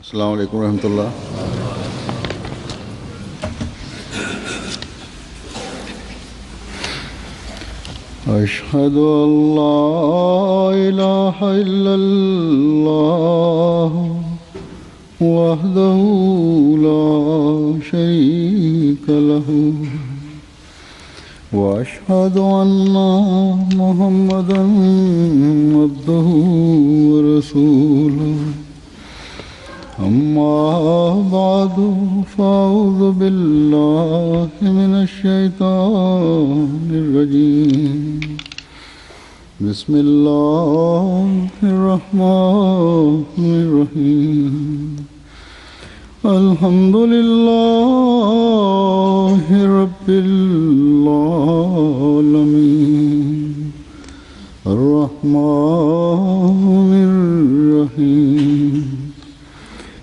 Assalamu alaikum warahmatullah. أشهد أن لا إله إلا الله وحده لا شريك له وأشهد أن محمدا عبده ورسوله أما بعد فأعوذ بالله من الشيطان الرجيم بسم الله الرحمن الرحيم الحمد لله رب العالمين الرحمن الرحيم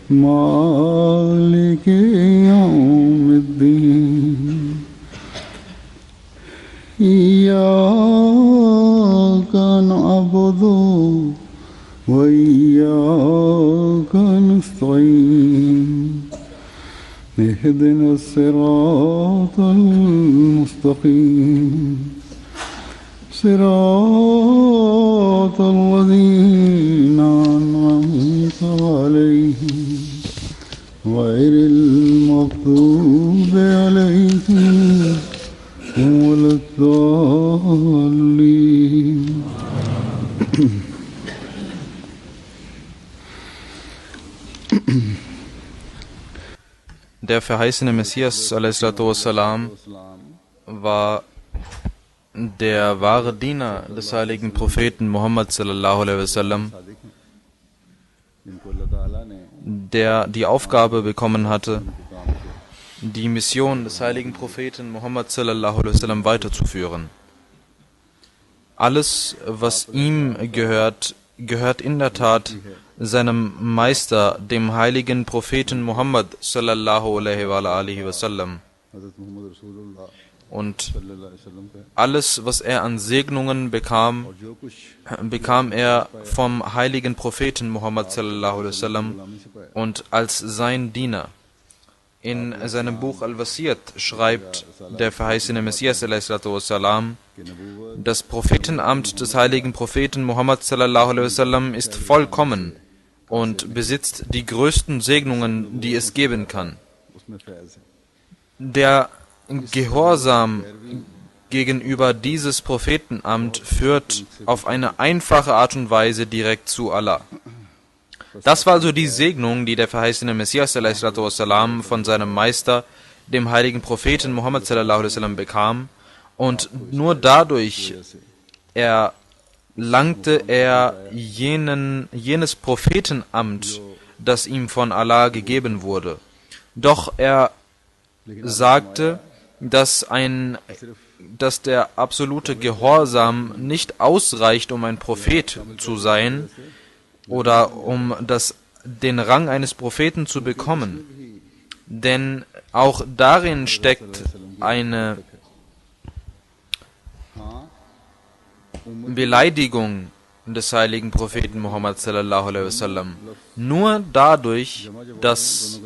مالك يوم الدين إياك نعبد وإياك نستعين اهدنا الصراط المستقيم صراط الذين أنعمت عليهم غير المغضوب عليهم ولا الضالين. Der verheißene Messias a.s.w. war der wahre Diener des heiligen Propheten Muhammad sallallahu alaihi wasallam, der die Aufgabe bekommen hatte, die Mission des heiligen Propheten Muhammad sallallahu alaihi wasallam weiterzuführen. Alles, was ihm gehört, gehört in der Tat seinem Meister, dem heiligen Propheten Muhammad sallallahu alaihi wasallam. Und alles, was er an Segnungen bekam, bekam er vom heiligen Propheten Muhammad sallallahu alaihi wasallam und als sein Diener. In seinem Buch Al-Wasiyat schreibt der verheißene Messias a.s.w., das Prophetenamt des heiligen Propheten Muhammad sallallahu alaihi wasallam ist vollkommen und besitzt die größten Segnungen, die es geben kann. Der Gehorsam gegenüber dieses Prophetenamt führt auf eine einfache Art und Weise direkt zu Allah. Das war also die Segnung, die der verheißene Messias a.s.w. von seinem Meister, dem heiligen Propheten Muhammad sallallahu alaihi wasallam, bekam, und nur dadurch erlangte er jenes Prophetenamt, das ihm von Allah gegeben wurde. Doch er sagte, dass der absolute Gehorsam nicht ausreicht, um ein Prophet zu sein oder um den Rang eines Propheten zu bekommen. Denn auch darin steckt eine Beleidigung des heiligen Propheten Muhammad sallallahu alaihi wasallam. Nur dadurch, dass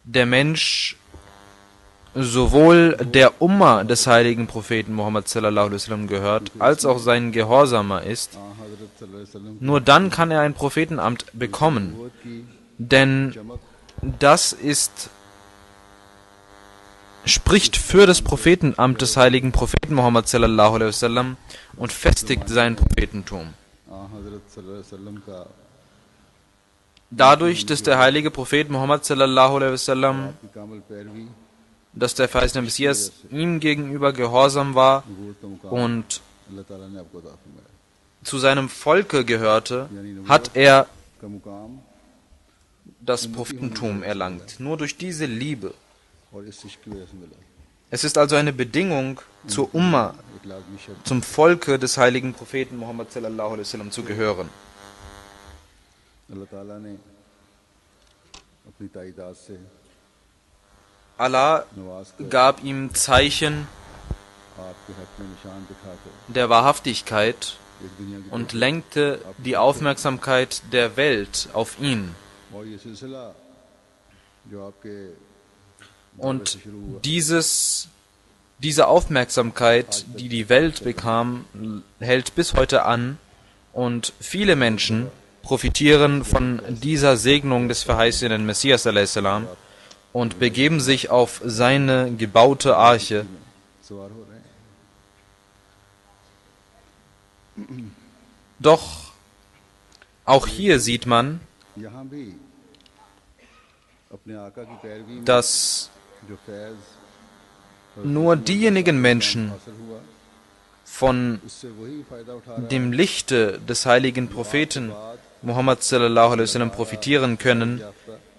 der Mensch sowohl der Umma des heiligen Propheten Muhammad sallallahu alaihi wasallam gehört, als auch sein Gehorsamer ist, nur dann kann er ein Prophetenamt bekommen. Denn das spricht für das Prophetenamt des heiligen Propheten Muhammad sallallahu alaihi wasallam und festigt sein Prophetentum. Dadurch, dass der heilige Prophet Muhammad sallallahu alaihi wasallam, dass der verheißene Messias ihm gegenüber gehorsam war und zu seinem Volke gehörte, hat er das Prophetentum erlangt. Nur durch diese Liebe. Es ist also eine Bedingung, zur Umma, zum Volke des heiligen Propheten Muhammad sallallahu alaihi wasallam zu gehören. Allah gab ihm Zeichen der Wahrhaftigkeit एक दुनिया की und lenkte die Aufmerksamkeit der Welt auf ihn. और ये सिलसिला जो आपके Und diese Aufmerksamkeit, die die Welt bekam, hält bis heute an und viele Menschen profitieren von dieser Segnung des verheißenen Messias a.s. und begeben sich auf seine gebaute Arche. सवार हो रहे हैं। Doch auch hier sieht man, यहाँ भी अपने आका की पैरवी में dass जो फैज nur diejenigen Menschen हासिल हुआ von उससे वही फायदा उठा रहा dem Lichte des heiligen Propheten Muhammad sallallahu alaihi wasallam profitieren können,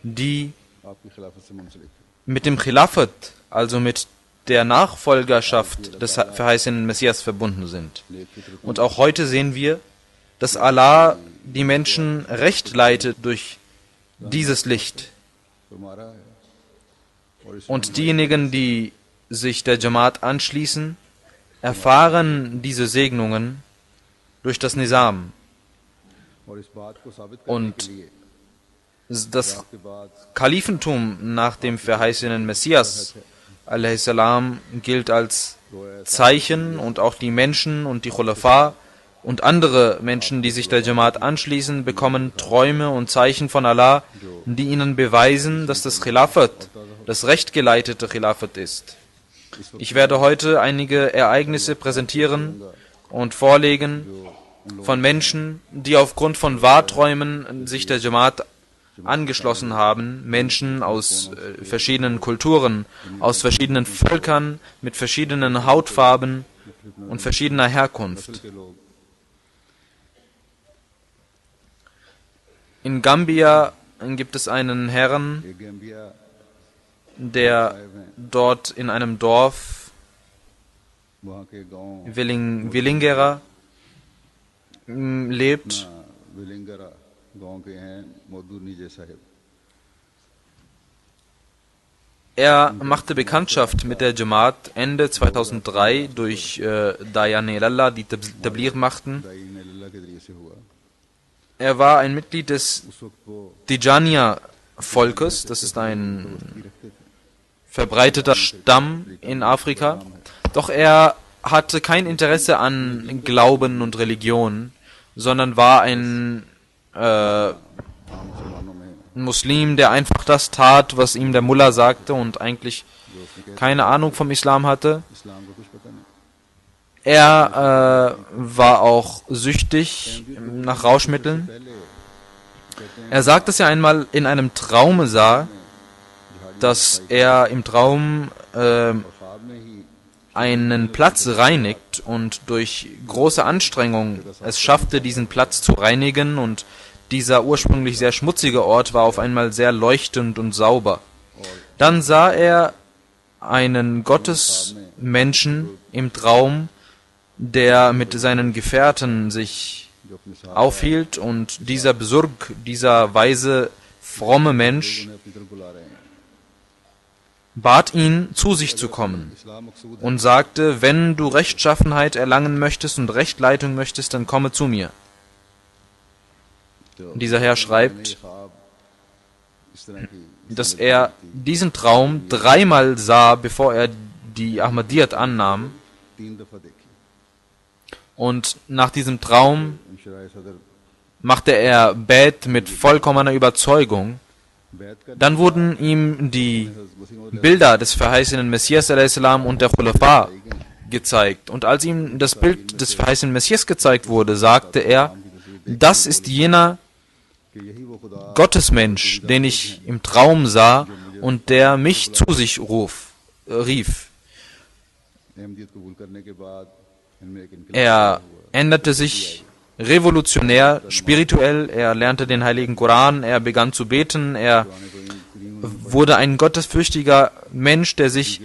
die आपकी खिलाफत से मुंसलिक है। mit dem Khilafat, also mit der Nachfolgerschaft des verheißenen Messias verbunden sind. Und auch heute sehen wir, dass Allah die Menschen recht leitet durch dieses Licht. फरमा रहा है और इस Und diejenigen, die sich der Jamaat anschließen, erfahren diese Segnungen durch das Nizam. और इस बात को साबित करने Und के लिए das के बाद Kalifentum nach dem verheißenen Messias a.s. gilt als Zeichen und auch die Menschen und die Khulafa und andere Menschen, die sich der Jamaat anschließen, bekommen Träume und Zeichen von Allah, die ihnen beweisen, dass das Khilafat das rechtgeleitete Khilafat ist. Ich werde heute einige Ereignisse präsentieren und vorlegen von Menschen, die aufgrund von Wahrträumen sich der Jamaat angeschlossen haben, Menschen aus verschiedenen Kulturen, aus verschiedenen Völkern, mit verschiedenen Hautfarben und verschiedener Herkunft. के लोग In Gambia gibt es einen Herrn, एक Gambia der dort in einem Dorf, वहाँ के गांव Willingera, lebt. विलिंगरा गांव के हैं मौदूद नीजे Sahib. Er machte Bekanntschaft mit der Jamaat Ende 2003 durch Dayane Lalla, die Tabligh machten. दाई ने लल्ला के जरिए से हुआ। Er war ein Mitglied des उस वक्त वो Tijaniya-Volkes, das ist ein verbreiteter Stamm in Afrika. Doch er hatte kein Interesse an Glauben und Religion, sondern war ein आम मुसलमानों में Muslim, der einfach das tat, was ihm der Mullah sagte und eigentlich जो उसने कहते keine Ahnung vom Islam hatte. इस्लाम को कुछ पता नहीं। Er war auch süchtig nach Rauschmitteln. पहले कहते हैं Er sagt, dass er einmal in einem Traum sah, dass er im Traum ख्वाब में ही einen Platz reinigt und durch große Anstrengung es schaffte, diesen Platz zu reinigen, und dieser ursprünglich sehr schmutzige Ort war auf einmal sehr leuchtend und sauber. Dann sah er einen Gottesmenschen im Traum, der mit seinen Gefährten sich जो अपने साथ aufhielt, und dieser Besurg, dieser weise, fromme Mensch, उन्हें अपनी तरफ बुला रहे हैं। bat ihn, zu sich zu kommen इस्लाम मकसूद है und sagte, wenn du Rechtschaffenheit erlangen möchtest und Rechtleitung möchtest, dann komme zu mir. तो Dieser Herr schreibt, ख्वाब इस तरह की dass er diesen Traum dreimal sah, bevor er die Ahmadiyyat annahm, 3 दफा देखी। und nach diesem Traum इन शराय सदर machte er Bet mit vollkommener Überzeugung. बैत का Dann wurden ihm die Wasim Bilder des verheißenen Messias a.s. und der Khulafa gezeigt. Und als ihm das Bild des verheißenen Messias gezeigt wurde, sagte er, das ist jener कि यही वो खुदा Gottesmensch, den ich im Traum sah und der mich zu sich rief. Ahmadiyyat कबूल करने के बाद इनमें एक इनकलाब Er änderte sich revolutionär, spirituell, er lernte den heiligen Koran, er begann zu beten, er wurde ein gottesfürchtiger Mensch, der sich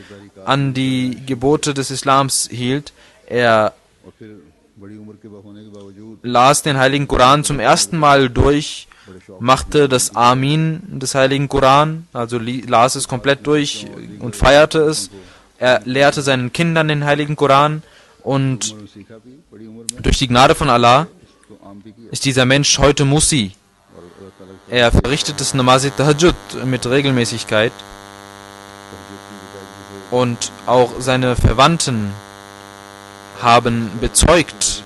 an die Gebote des Islams hielt. Er और फिर बड़ी उम्र के होने के बावजूद las den heiligen Koran zum ersten Mal durch, machte das Amin des heiligen Koran, also las es komplett durch und feierte es. Er lehrte seinen Kindern den heiligen Koran Und durch die Gnade von Allah ist dieser Mensch heute Musi. Er verrichtet das Namaz Tahajjud mit Regelmäßigkeit. Und auch seine Verwandten haben bezeugt,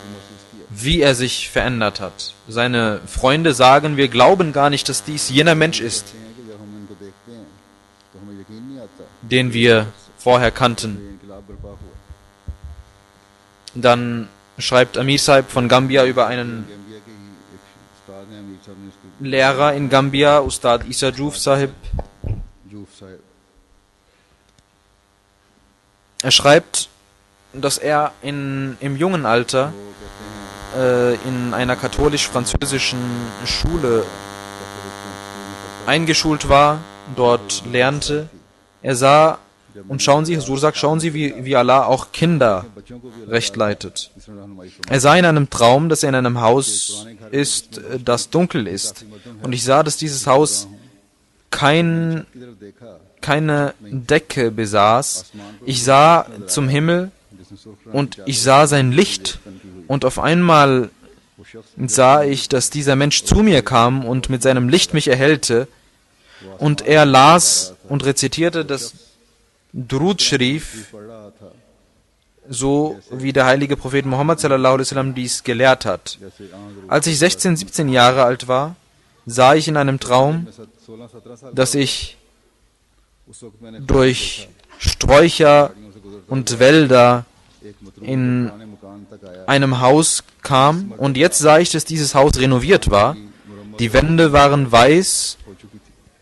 wie er sich verändert hat. Seine Freunde sagen, wir glauben gar nicht, dass dies jener Mensch ist, den wir vorher kannten. Dann schreibt Amir Sahib von Gambia über einen Lehrer in Gambia, Ustad Isa Juf Sahib. Er schreibt, dass er im jungen Alter in einer katholisch-französischen Schule eingeschult war, dort lernte. Er sah, und schauen Sie, Huzur sagt, schauen Sie, wie Allah auch Kinder recht leitet. Er sah in einem Traum, dass er in einem Haus ist, das dunkel ist. Und ich sah, dass dieses Haus keine Decke besaß. Ich sah zum Himmel und ich sah sein Licht. Und auf einmal sah ich, dass dieser Mensch zu mir kam und mit seinem Licht mich erhellte. Und er las und rezitierte das Durud Sharif, so wie der heilige Prophet Muhammad sallallahu alaihi wasallam dies gelehrt hat. Als ich 16, 17 Jahre alt war, sah ich in einem Traum, dass ich durch Sträucher und Wälder in einem Haus kam, und jetzt sah ich, dass dieses Haus renoviert war. Die Wände waren weiß,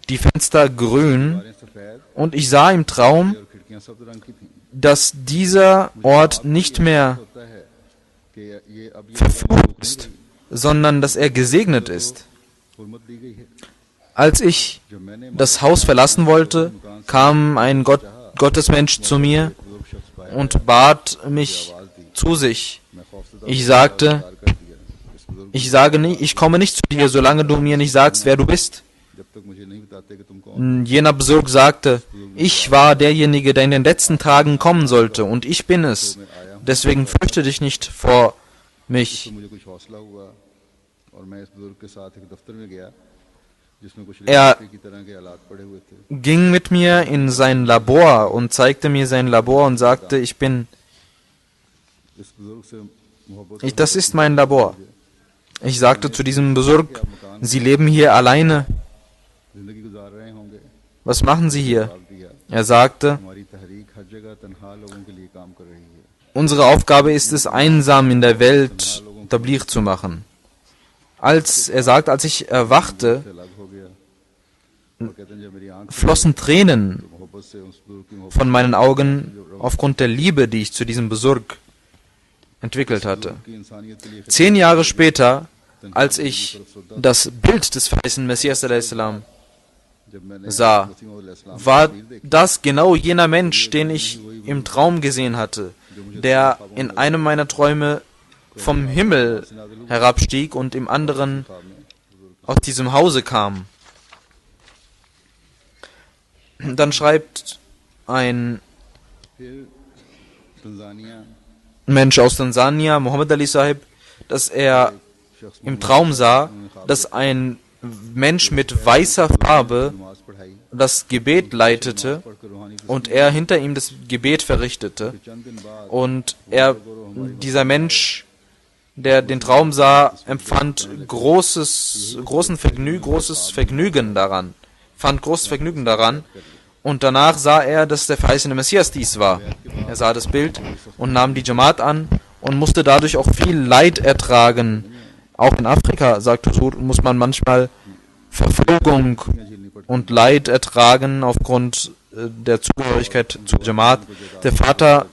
die Fenster grün, und ich sah im Traum, dass dieser Ort nicht mehr verflucht ist, sondern dass er gesegnet ist. Als ich das Haus verlassen wollte, kam ein Gottesmensch zu mir und bat mich zu sich. Ich sage nicht, ich komme nicht zu dir, solange du mir nicht sagst, wer du bist. Jener Besurg sagte, ich war derjenige, der in den letzten Tagen kommen sollte, und ich bin es. Deswegen fürchte dich nicht vor mich. Er ging mit mir in sein Labor und zeigte mir sein Labor und sagte, das ist mein Labor. Ich sagte zu diesem Besurg, Sie leben hier alleine. Was machen Sie hier? Er sagte, unsere Aufgabe ist es, einsam in der Welt Tabligh zu machen. Als ich erwachte, flossen Tränen von meinen Augen aufgrund der Liebe, die ich zu diesem Besurg entwickelt hatte. 10 Jahre später, als ich das Bild des verheißenen Messias a.s. sah, war das genau jener Mensch, den ich im Traum gesehen hatte, der in einem meiner Träume vom Himmel herabstieg und im anderen aus diesem Hause kam. Dann schreibt ein Mensch aus Tansania, Muhammad Ali Sahib, dass er im Traum sah, dass ein Mensch mit weißer Farbe das Gebet leitete und er hinter ihm das Gebet verrichtete. Und dieser Mensch, der den Traum sah, empfand großes Vergnügen daran. Und danach sah er, dass der verheißene Messias dies war. Er sah das Bild und nahm die Jamaat an und musste dadurch auch viel Leid ertragen. Auch in Afrika, sagt Huzur, muss man manchmal Verfolgung und Leid ertragen aufgrund der Zugehörigkeit zur Jamaat. Der Vater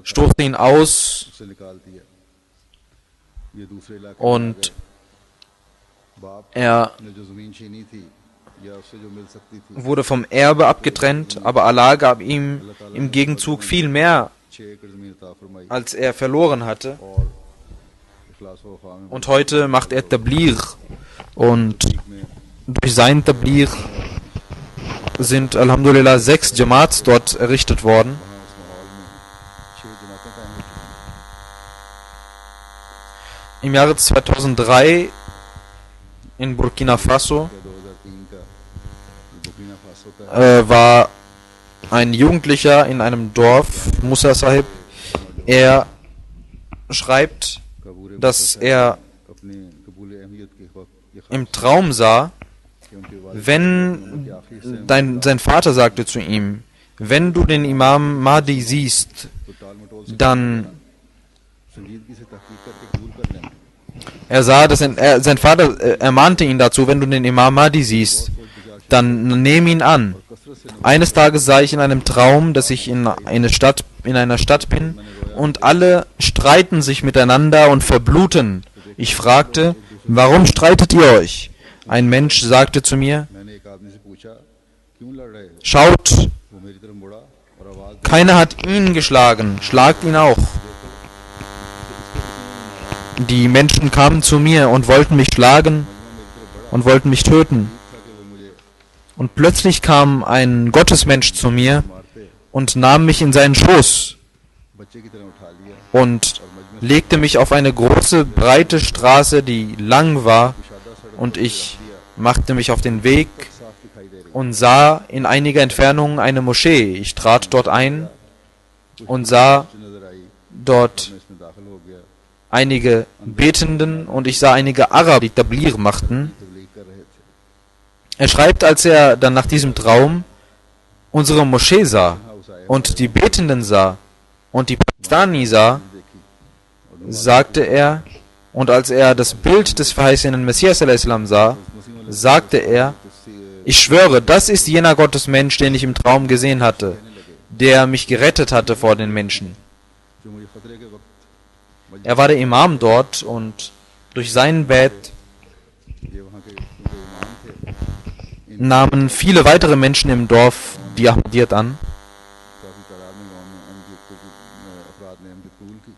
stoßte ihn aus und er wurde vom Erbe abgetrennt, aber Allah gab ihm im Gegenzug viel mehr, als er verloren hatte. Und heute macht er Tabligh, und durch sein Tabligh sind Alhamdulillah 6 Jamaats dort errichtet worden. im Jahre 2003 in Burkina Faso 2003 का Burkina Faso का war ein Jugendlicher in einem Dorf, Musa Sahib. Er schreibt, कबूर dass er अपने कबूल अहमियत के वक्त ये im Traum sah, कि उनके वालिद wenn sein Vater sagte zu ihm, wenn du den Imam Mahdi siehst, तो टाल मटोल से dann संजीदगी से तहकीक करके कबूल कर लेना er sah, dass sein Vater ermahnte ihn dazu, wenn du den Imam Mahdi siehst, dann nehm ihn an. Eines Tages sah ich in einem Traum, dass ich in einer Stadt bin und alle streiten sich miteinander und verbluten. Ich fragte, warum streitet ihr euch? Ein Mensch sagte zu mir, मैंने एक आदमी से पूछा क्यों लड़ रहे हो schaut, वो मेरी तरफ मुड़ा और आवाज keiner hat ihn geschlagen, schlagt ihn auch. Die Menschen kamen zu mir und wollten mich schlagen und wollten mich töten. Und plötzlich kam ein Gottesmensch zu mir und nahm mich in seinen Schoß बच्चे की तरह उठा लिया und legte mich auf eine große, breite Straße, die lang war, und ich machte mich auf den Weg साफ दिखाई दे रही und sah in einiger Entfernung eine Moschee. Ich trat dort ein und sah नजर आई dort मैं इसमें दाखिल हो गया einige Betenden und ich sah einige Araber, die Tabligh machten. तबलीग कर रहे थे Er schreibt, als er dann nach diesem Traum unsere Moschee sah und die Betenden sah und die Pakistani sah, sagte er, und als er das Bild des verheißenen Messias a.s. sah, sagte er, ich schwöre, das ist jener Gottesmensch, den ich im Traum gesehen hatte, der mich gerettet hatte vor den Menschen. जो मुझे खतरे के वक्त Er war der Imam dort und durch seinen Bett ये वहाँ के क्योंकि इमाम थे nahmen viele weitere Menschen im Dorf die Ahmadiyyat an. काफी तादाद में गाँव में अहमदियत को अफराद ने अहमदियत कबूल की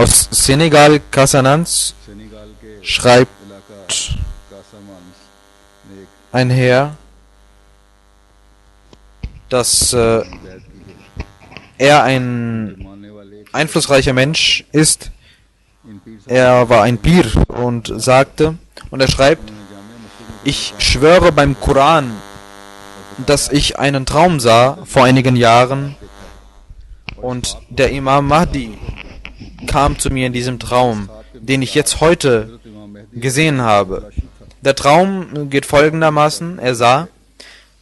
Aus Senegal, Casamance, सेनेगाल के schreibt इलाका कासामांस ने एक ein Herr, dass बैत की है er ein मानने वाले einflussreicher Mensch ist. इन पीर साहब Er war ein Pir und sagte, und er schreibt, ने जामिया मस्जिद में ich schwöre beim Koran, dass ich einen Traum sah vor einigen Jahren und der Imam Mahdi kam zu mir in diesem Traum, den ich jetzt heute इमाम Mehdi gesehen habe. Der Traum geht folgendermaßen, er sah,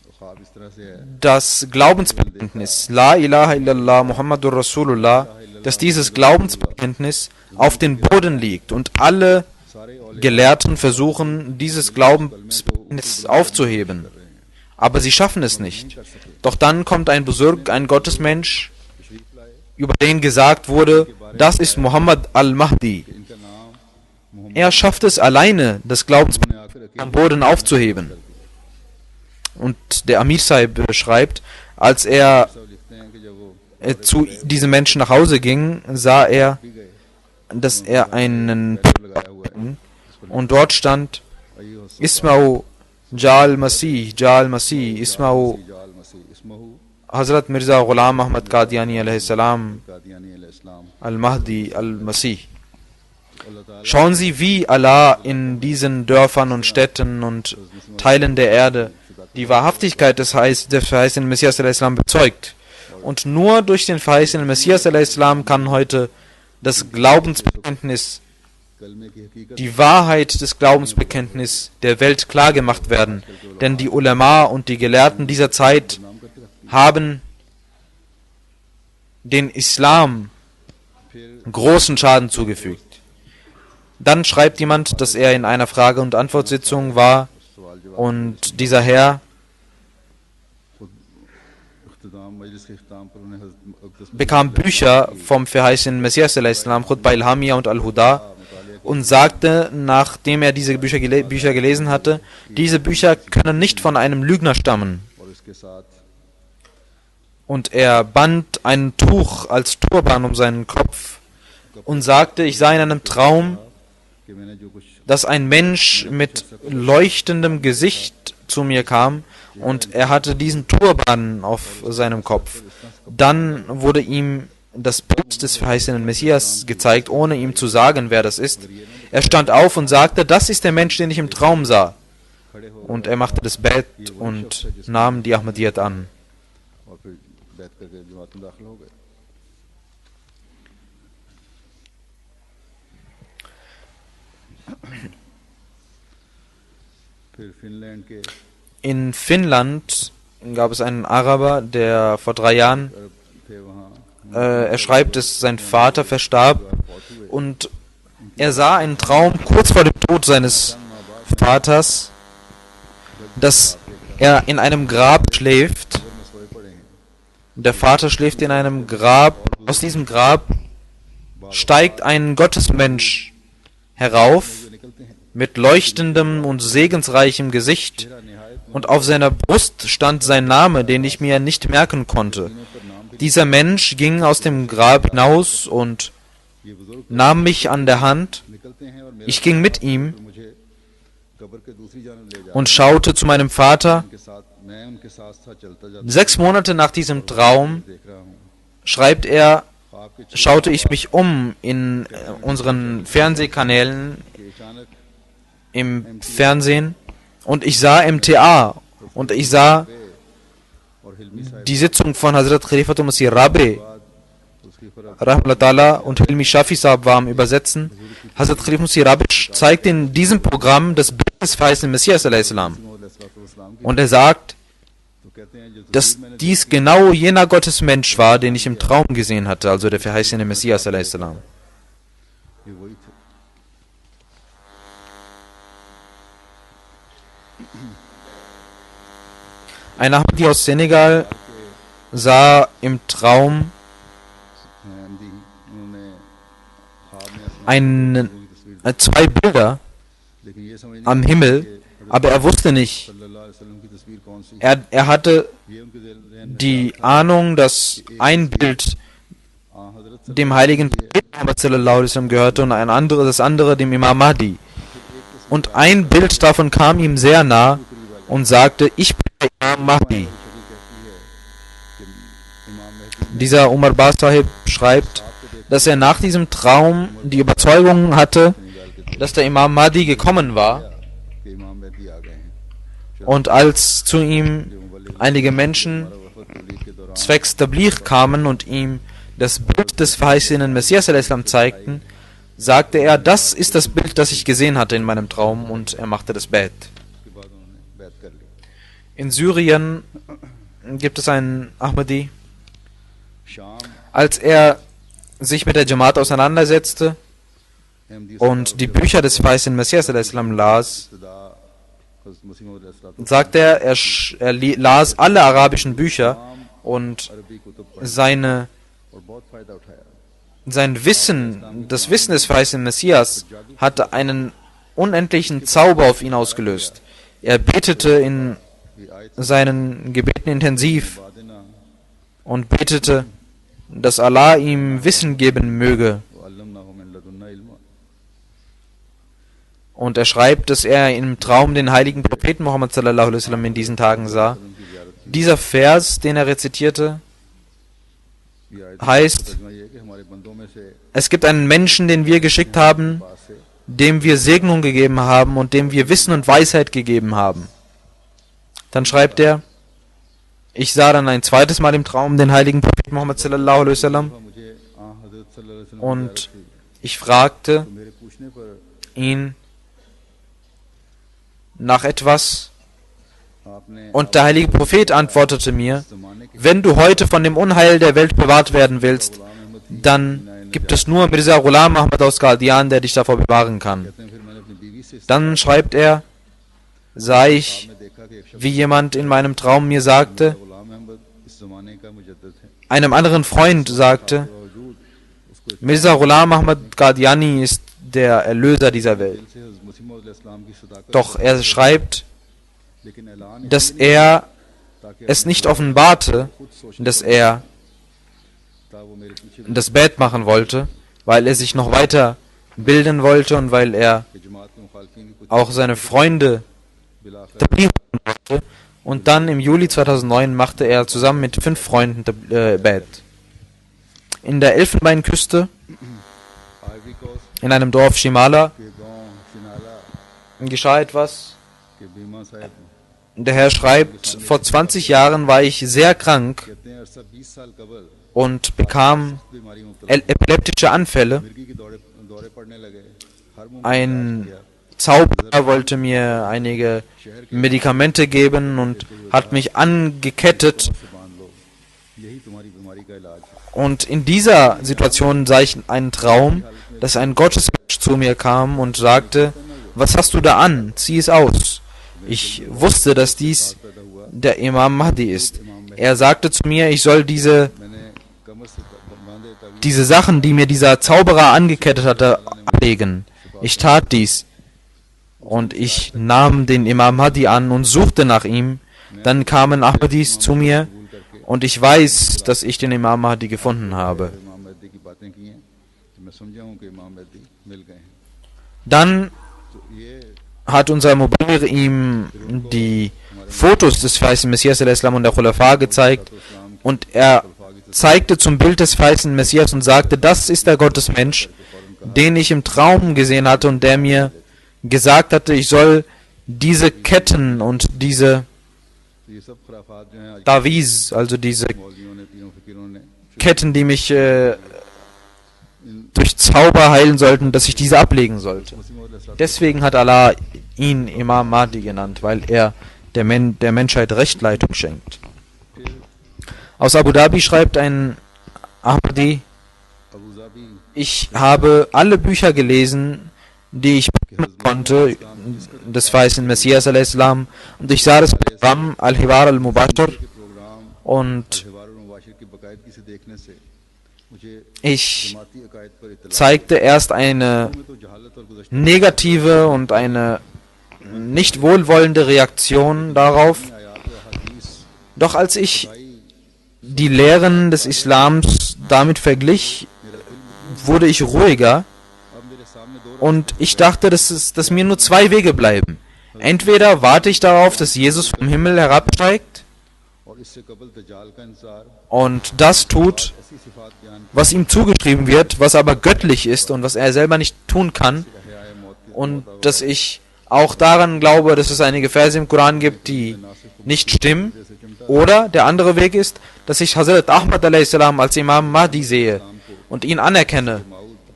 तो ख्वाब इस तरह से है das Glaubensbekenntnis, La ilaha illallah Muhammadur Rasulullah, dass dieses Glaubensbekenntnis auf den Boden liegt und alle सारे औलिया Gelehrten versuchen, dieses Glaubensbekenntnis aufzuheben. Aber sie schaffen es nicht. Doch dann kommt ein Busurg, ein Gottesmensch, तशरीफ लाए über den gesagt wurde, das ist Muhammad al-Mahdi. इनका नाम Mohammad Er schafft es alleine, das Glaubensbekenntnis ने आकर am Boden aufzuheben. Und der Amir Sahib schreibt, als er सब लिखते हैं कि जब वो zu diesem Menschen nach Hause ging, sah er, भी गए dass er einen लगाया हुआ है und dort stand अय्यो Isma'u Jal Masih, Isma'u जाल मसीह इसमहु Hazrat Mirza Ghulam Ahmad Qadiani alayhi salam Qadiani अलैहिस्सलाम al-Mahdi al-Masih. अल्लाह ताला Schauen Sie, wie Allah in diesen Dörfern und Städten und Teilen der Erde die Wahrhaftigkeit des verheißenen Messias alayhi salam bezeugt. Und nur durch den verheißenen Messias alayhi salam kann heute das Glaubensbekenntnis, कलमे की हकीकत die Wahrheit des Glaubensbekenntnisses der Welt klargemacht werden. Denn die Ulama und die Gelehrten dieser Zeit नाम करके रखती haben den Islam है फिर großen Schaden zugefügt. Dann schreibt jemand, dass er in einer Frage- und Antwortsitzung war सवाल जवाब und dieser Herr खुद इख्तिताम मजलिस के इख्तिताम पर उन्हें हज़रत अक़दस bekam Bücher vom verheißenen Messias al-Islam, Khutbah Ilhamia und Al-Huda, und sagte, nachdem er diese Bücher gelesen hatte, diese Bücher können nicht von einem Lügner stammen. और इसके साथ Und er band ein Tuch als Turban um seinen Kopf und sagte, ich sah in einem Traum, कि मैंने जो कुछ dass ein Mensch mit leuchtendem Gesicht zu mir kam und er hatte diesen Turban auf seinem Kopf. Dann wurde ihm das Bild des verheißenen Messias gezeigt, ohne ihm zu sagen, wer das ist. Er stand auf und sagte, das ist der Mensch, den ich im Traum sah. Und er machte das Bett und nahm die Ahmadiyyat an. और फिर बैत करके जमात में दाखिल हो गए. फिर फिनलैंड के In Finnland gab es einen Araber, der vor 3 Jahren, थे वहाँ er schreibt, dass sein Vater verstarb und er sah einen Traum kurz vor dem Tod seines Vaters, dass er in einem Grab schläft. में सोए पड़े हैं. Der Vater schläft in einem Grab. Aus diesem Grab steigt ein Gottesmensch herauf जो निकलते हैं mit leuchtendem und segensreichem Gesicht. मेरा निहायत Und auf seiner Brust stand sein Name, den ich mir nicht merken konnte. पर नाम भी Dieser Mensch ging aus dem Grab hinaus und ये बुजुर्ग nahm mich an der Hand. निकलते हैं और मेरा Ich ging mit ihm फिर मुझे कब्र के दूसरी जानब ले und schaute zu meinem Vater. उनके साथ मैं उनके साथ साथ चलता जाता 6 Monate nach diesem Traum, देख रहा हूँ. schreibt er, ख्वाब के schaute ich mich um in unseren Fernsehkanälen कि अचानक im Fernsehen und ich sah MTA und ich sah और हिलमी साहब die Sitzung von Hazrat Khalifatul Masih Rabi बाद उसकी फरक Rahmatullah und Hilmi Shafi Saab war am Übersetzen. Hazrat Khalifatul Masih Rabi zeigt in diesem Programm das Bild des verheißenen Messias a.s. इस्लाम की und er sagt, तो कहते हैं जो dass dies genau jener Gottesmensch war, den ich im Traum gesehen hatte, also der verheißene Messias a.s. ये वही थे. Ein Ahmadi aus Senegal sah im Traum Hindi उन्होंने ख्वाब में ein, की तस्वीर 2 Bilder लेकिन ये समझ नहीं am Himmel, aber er wusste nicht. सल्लल्लाहु अलैहि वसल्लम की तस्वीर कौन सी Er hatte ये उनके ज़हन में die Ahnung, dass ein Bild हजरत dem heiligen Propheten Muhammad sallallahu alaihi wasallam gehörte und das andere dem Imam Mahdi. Und ein Bild davon kam ihm sehr nah und sagte, ich bin der Imam Mahdi. Dieser Umar Bas Sahib schreibt, dass er nach diesem Traum die Überzeugung hatte, dass der Imam Mahdi gekommen war. कि इमाम महदी आ गए हैं. Und als zu ihm einige Menschen वफद तबलीग के दौरान zwecks Tabligh kamen und ihm das Bild des verheißenen Messias a.s. zeigten, sagte er, das ist das Bild, das ich gesehen hatte in meinem Traum, und er machte das Bett. उसके बाद उन्होंने बैत कर ली. In Syrien gibt es einen Ahmadi. शाम Als er sich mit der Jamaat auseinandersetzte Ahmadi und die Bücher des verheißenen Messias a.s. las, इब्तिदा हज़रत मसीह मौद अलैहिस्सलाम sagt er, las alle arabischen Bücher und अरबी कुतुब पढ़ sein और बहुत फायदा उठाया. Wissen, das Wissen des verheißenen Messias hatte einen unendlichen Zauber auf ihn ausgelöst. Er betete in ये आयत seinen Gebeten intensiv बादिना und betete, dass Allah ihm Wissen geben möge. वअल्लमनाहु मिन लदुन्ना इल्मा. Und er schreibt, dass er im Traum den heiligen Propheten Muhammad sallallahu alaihi wasallam in diesen Tagen sah. उनकी ज़ियारत की. Dieser Vers, den er rezitierte, ये आयत heißt, तर्जुमा ये है कि हमारे बंदों में से es gibt einen Menschen, den wir geschickt haben, पास से dem wir Segnung gegeben haben und dem wir Wissen und Weisheit gegeben haben. Dann schreibt er, ich sah dann ein zweites Mal im Traum den heiligen Propheten Muhammad sallallahu alaihi wasallam मुझे हज़रत सल्लल्लाहु अलैहि वसल्लम की und ज़ियारत की. ich fragte तो मेरे पूछने पर ihn nach etwas आपने und der heilige Prophet antwortete mir, ज़माने के wenn du heute von dem Unheil der Welt bewahrt werden willst, Ghulam अहमद की dann gibt es nur Mirza Ghulam Ahmad aus Qadian, der dich davor bewahren kann. कहते हैं फिर मैंने अपनी बीवी से Dann schreibt er, sah ich, में देखा कि एक शख्स wie jemand in meinem Traum mir sagte, Ghulam अहमद इस ज़माने का मुजद्दिद है. einem anderen Freund sagte, बावजूद उसको Mirza Ghulam Ahmad Qadiani ist der Erlöser dieser Welt. दिल से हज़रत मसीह मौद अलैहिस्सलाम की सदाकत Doch er schreibt, लेकिन ऐलान dass er ताकि es nicht offenbarte, खुद सोच dass er था वो मेरे पीछे das Bett machen wollte, weil er sich noch weiter bilden wollte und weil er कि जमात के मुखालफिन की कुछ auch seine Freunde Tabligh machen wollte. Und dann im Juli 2009 machte er zusammen mit 5 Freunden Bait. In der Elfenbeinküste, Ivory Coast in einem Dorf Shimala, के गांव शिनाला geschah etwas. के बीमा साहब Der Herr schreibt, vor 20 Jahren war ich sehr krank कहते हैं अरसा 20 साल कबल und bekam बीमारी मुब्तला epileptische Anfälle. मिर्गी के दौरे पड़ने लगे हर मुमकिन Ein Zauberer wollte mir einige Medikamente geben und hat mich angekettet. से बांध लो यही तुम्हारी बीमारी का इलाज है Und in dieser Situation sah ich einen Traum, dass ein Gottesmensch zu mir kam und sagte, was hast du da an? Zieh es aus. Ich wusste, dass dies पैदा हुआ der Imam Mahdi ist. Er sagte zu mir, ich soll diese मैंने कमर से बांधे तावीज़ diese Sachen, die mir dieser Zauberer angekettet hatte, ablegen. Ich tat dies. Und ich nahm den Imam Mahdi an und suchte nach ihm. Dann kamen Ahmadis zu mir und ich weiß, dass ich den Imam Mahdi gefunden habe. इमाम मेहदी की बातें की हैं तो मैं समझा हूँ कि इमाम मेहदी मिल गए हैं Dann तो ये hat unser Mubalir ihm die Fotos des weißen Messias al-Islam und der Khulafa gezeigt und er zeigte zum Bild des weißen Messias und sagte, das ist der Gottesmensch, den ich im Traum gesehen hatte und der mir gesagt hatte, ich soll diese Ketten und diese तो ये सब खुराफात जो हैं आज Tawiz, also diese मौलवियों ने पीरों फकीरों ने Ketten, die mich durch Zauber heilen sollten, dass ich diese ablegen sollte. Deswegen hat Allah ihn Imam Mahdi genannt, weil er der Menschheit Rechtleitung schenkt. Aus Abu Dhabi schreibt ein Ahmadi, Abu ज़ाबी ich habe alle Bücher gelesen, die ich bekommen konnte, des weißen Messias al-Islam, und ich sah das Programm Al-Hiwar al-Mubashir के programme und त्योहार और मुबाशिर की बाकायदगी से देखने से मुझे ich जमाती अकायद पर इत्तला zeigte erst eine में तो जहालत और गुज़श्ता negative und eine nicht wohlwollende Reaktion darauf. आयात व हदीस Doch als ich die Lehren des Islams damit verglich, wurde ich ruhiger अब मेरे सामने दो und ich dachte, dass mir nur 2 Wege bleiben. Entweder warte ich darauf, dass Jesus vom Himmel herabsteigt और इससे कबल दज्जाल का इंतजार und das tut, ऐसी सिफात बयान was ihm zugeschrieben wird, was aber göttlich ist und was er selber nicht tun kann, हयाए मौत की und dass ich auch daran glaube, dass es einige Verse im Koran gibt, die nicht stimmen. Oder der andere Weg ist, dass ich Hazrat Ahmad a.s. als Imam Mahdi sehe und ihn anerkenne,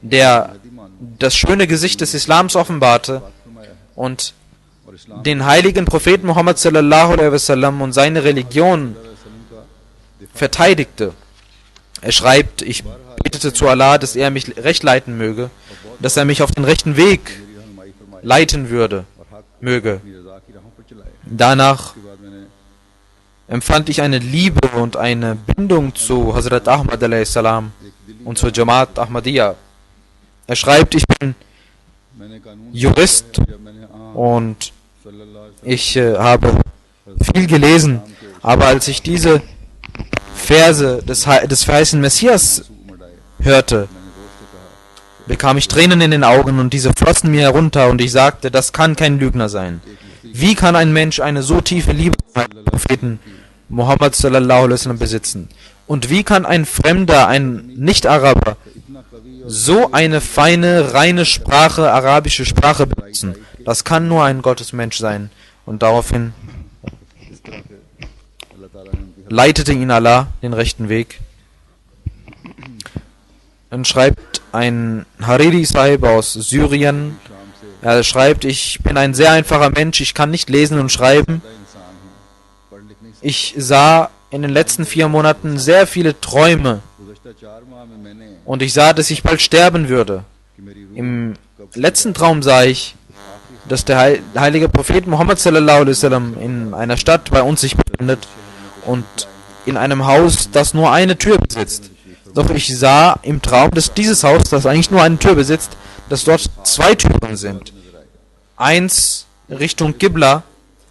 der das schöne Gesicht des Islams offenbarte und और इस्लाम den heiligen Propheten Muhammad sallallahu alaihi wasallam und seine Religion verteidigte. Er schreibt, ich betete zu Allah, dass er mich recht leiten möge, dass er mich auf den rechten Weg रहनुमाई फरमाई leiten würde, और हक möge. अपनी रजा की राहों पर चलाए Danach उसके बाद मैंने empfand ich eine Liebe und eine Bindung zu Hazrat Ahmad a.s. und zur Jamaat Ahmadiyya. Er schreibt, ich bin मैंने कानून Jurist जब मैंने und सल्लल्लाहु अलैहि ich habe viel gelesen, aber als ich diese Verse des weißen Messias वसल्लम मडाए hörte, मैंने दोस्त से कहा bekam ich Tränen in den Augen und diese flossen mir herunter und ich sagte, das kann kein Lügner sein. Wie kann ein Mensch eine so tiefe Liebe zum Propheten Muhammad sallallahu alaihi wasallam besitzen? Und wie kann ein Fremder, ein Nicht-Araber, इतना कवि और so eine feine, reine Sprache, arabische Sprache benutzen? Das kann nur ein Gottesmensch sein. Und daraufhin इस तरह से अल्लाह ताला ने उनकी leitete ihn Allah den rechten Weg. Dann schreibt ein Hariri Sahib aus Syrien, शाम से er schreibt, ich bin ein sehr einfacher Mensch, ich kann nicht lesen und schreiben. बड़ा इंसान हूँ पढ़ लिख नहीं Ich sah in den letzten 4 Monaten sehr viele Träume गुज़श्ता 4 माह में मैंने und ich sah, dass ich bald sterben würde. कि मेरी रूह Im letzten Traum sah ich, dass der heilige Prophet Muhammad sallallahu alaihi wasallam in einer Stadt bei uns sich befindet und in einem Haus, das nur eine Tür besitzt. Doch ich sah im Traum, dass dieses Haus, das eigentlich nur eine Tür besitzt, dass dort 2 Türen sind. Eins Richtung Qibla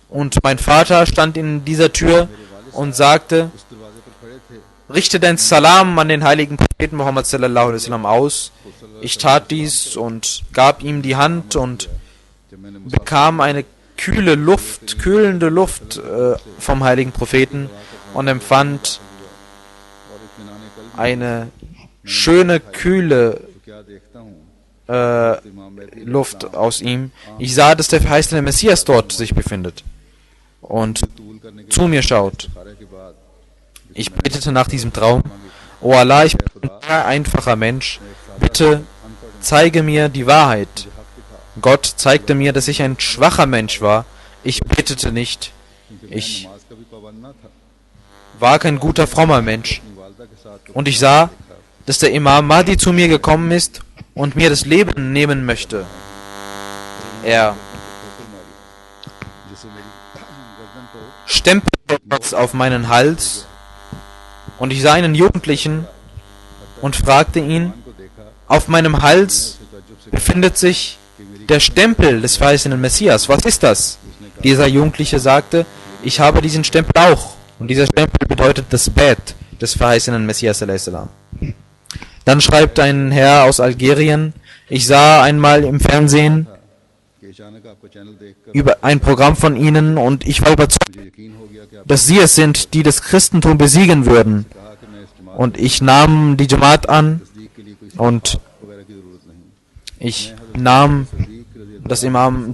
und mein Vater stand in dieser Tür und sagte, उस दरवाजे पर खड़े थे richte dein Salam an den heiligen Propheten Muhammad sallallahu alaihi wasallam aus. Ich tat dies und gab ihm die Hand und जब मैंने bekam eine kühlende Luft vom heiligen Propheten und empfand eine schöne, kühle Luft aus ihm. Ich sah, dass der verheißene Messias dort sich befindet und zu mir schaut. Ich betete nach diesem Traum: O Allah, ich bin ein sehr einfacher Mensch. Bitte zeige mir die Wahrheit. Gott zeigte mir, dass ich ein schwacher Mensch war. Ich betete nicht. Ich war kein guter, frommer Mensch. Und ich sah, dass der Imam Mahdi zu mir gekommen ist und mir das Leben nehmen möchte. Er stempelte etwas auf meinen Hals und ich sah einen Jugendlichen und fragte ihn: Auf meinem Hals befindet sich der Stempel des verheißenen Messias. Was ist das? Dieser Jugendliche sagte: Ich habe diesen Stempel auch. Und dieser Stempel bedeutet das Bett des verheißenen Messias a.s. Dann schreibt ein Herr aus Algerien: Ich sah einmal im Fernsehen über ein Programm von ihnen und ich war überzeugt, dass sie es sind, die das Christentum besiegen würden. Und ich nahm die Jamaat an und ich nahm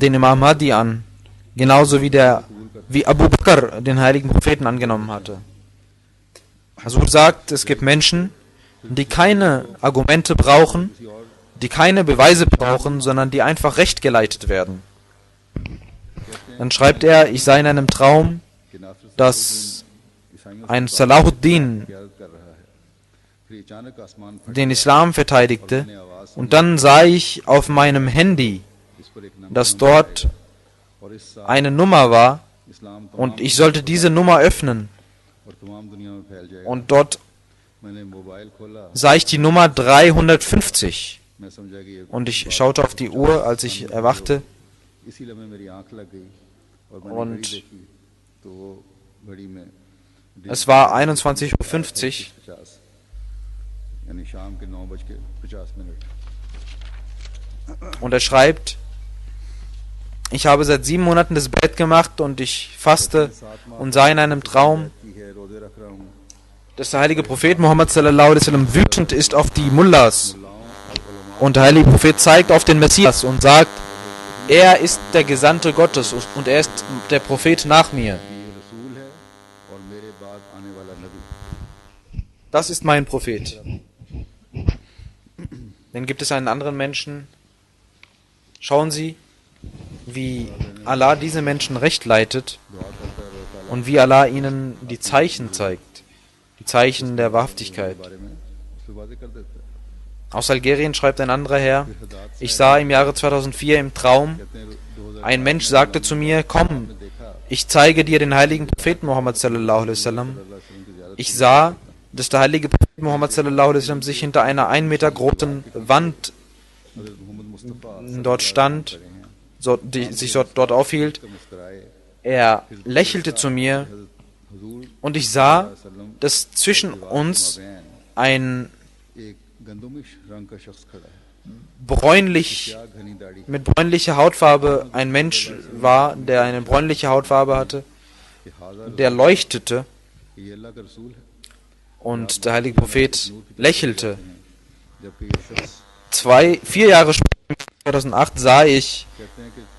den Imam Mahdi an, genauso wie Abu Bakr den heiligen Propheten angenommen hatte. Hazur sagt, es gibt Menschen, die keine Argumente brauchen, die keine Beweise brauchen, sondern die einfach recht geleitet werden. Dann schreibt er: Ich sah in einem Traum, dass ein Salahuddin den Islam verteidigte, und dann sah ich auf meinem Handy, dass dort eine Nummer war und ich sollte diese Nummer öffnen. Und dort sah ich die Nummer 350 und ich schaute auf die Uhr, als ich erwachte, und es war 21:50 Uhr. Und er schreibt: Ich habe seit 7 Monaten das Bett gemacht und ich faste und sah in einem Traum, dass der heilige Prophet Muhammad sallallahu alaihi wasallam wütend ist auf die Mullahs. Und der heilige Prophet zeigt auf den Messias und sagt: Er ist der Gesandte Gottes und er ist der Prophet nach mir. Das ist mein Prophet. Dann gibt es einen anderen Menschen. Schauen Sie, wie Allah diese Menschen recht leitet und wie Allah ihnen die Zeichen zeigt, die Zeichen der Wahrhaftigkeit. Aus Algerien schreibt ein anderer Herr: Ich sah im Jahre 2004 im Traum, ein Mensch sagte zu mir: Komm, ich zeige dir den heiligen Propheten Muhammad sallallahu alaihi wasallam. Ich sah, dass der heilige Prophet Muhammad sallallahu alaihi wasallam sich hinter einer 1 Meter großen Wand dort stand, sich dort aufhielt. Er lächelte zu mir und ich sah, dass zwischen uns ein mit bräunlicher Hautfarbe ein Mensch war, der eine bräunliche Hautfarbe hatte, der leuchtete, und der heilige Prophet lächelte. 4 Jahre später, 2008, sah ich